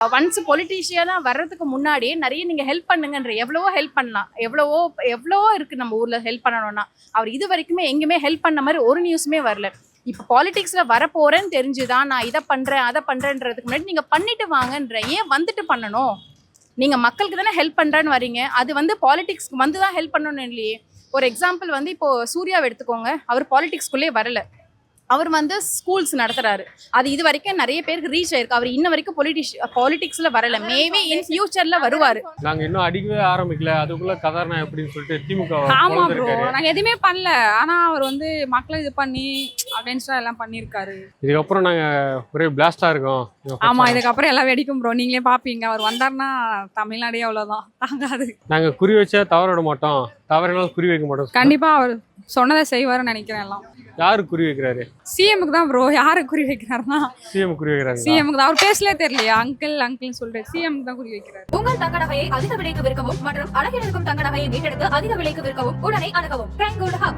Once பொலிட்டீஷியனா வர்றதுக்கு முன்னாடியே நிறைய நீங்க ஹெல்ப் பண்ணுங்கன்ற எவ்வளவோ ஹெல்ப் பண்ணலாம். எவ்வளவோ இருக்கு நம்ம ஊர்ல ஹெல்ப் பண்ணணும்னா. அவர் இது வரைக்குமே எங்கேயுமே ஹெல்ப் பண்ண மாதிரி ஒரு நியூஸுமே வரல. இப்போ பாலிடிக்ஸ்ல வரப்போறேன்னு தெரிஞ்சுதான் நான் இதை பண்றேன் அதை பண்றேன்றதுக்கு முன்னாடி நீங்க பண்ணிட்டு வாங்கன்ற. ஏன் வந்துட்டு பண்ணணும்? நீங்க மக்களுக்கு தானே ஹெல்ப் பண்றேன்னு வரீங்க. அது வந்து பாலிடிக்ஸ்க்கு வந்து தான் ஹெல்ப் பண்ணணும் இல்லையே. ஒரு எக்ஸாம்பிள் வந்து இப்போ சூர்யாவை எடுத்துக்கோங்க. அவர் பாலிடிக்ஸ்குள்ளே வரல. அவர் வந்து ஸ்கூல்ஸ் நடத்துறாரு. அது இது வரைக்கும் நிறைய பேருக்கு ரீச் ஆயிருக்கு. அவர் இன்ன வரைக்கும் பாலிடிக்ஸ்ல வரல. மேபி இன் ஃபியூச்சர்ல வருவாரு. நாங்க இன்னும் அடிக்கவே ஆரம்பிக்கல, அதுக்குள்ள கதர்னா எப்படின்னு சொல்லிட்டு திமுக ஆமா ப்ரோ, நாங்க எதுவுமே பண்ணல. ஆனா அவர் வந்து மக்களை இது பண்ணி அகைன்ஸ்டா எல்லாம் பண்ணிருக்காரு. இதுக்கப்புறம் நாங்க ஒரே பிளாஸ்டா இருக்கோம். ஆமா, இதுக்கப்புறம் எல்லாம் வெடிக்கும் ப்ரோ. நீங்களே பாப்பீங்க. அவர் வந்தாருன்னா தமிழ்நாடே அவ்வளவுதான் தாங்காது. நாங்க குறி வச்சா தவற விட மாட்டோம், தவறினாலும் குறி வைக்க மாட்டோம். கண்டிப்பா அவர் சொன்னதை செய்வாருன்னு நினைக்கிறேன். எல்லாம் யாரு குறி வைக்கிறாரு? சிஎம்க்கு தான் ப்ரோ. யாரு குறி வைக்கிறாருன்னா சிஎம் குறி வைக்கிறாங்க. சிஎம்க்கு தான். அவர் பேசலே தெரியலையா? அங்கிள் சொல்லிட்டு சிஎம்க்கு தான் குறி வைக்கிறாரு. உங்கள் தங்க நகையை அதிக விலைக்கு விற்கவும் மற்றும் அழகில் இருக்கும் தங்க நகையை மீட்டெடுத்து அதிக விலைக்கு விற்கவும் உடனே அணுகவும். Frank Gold hub.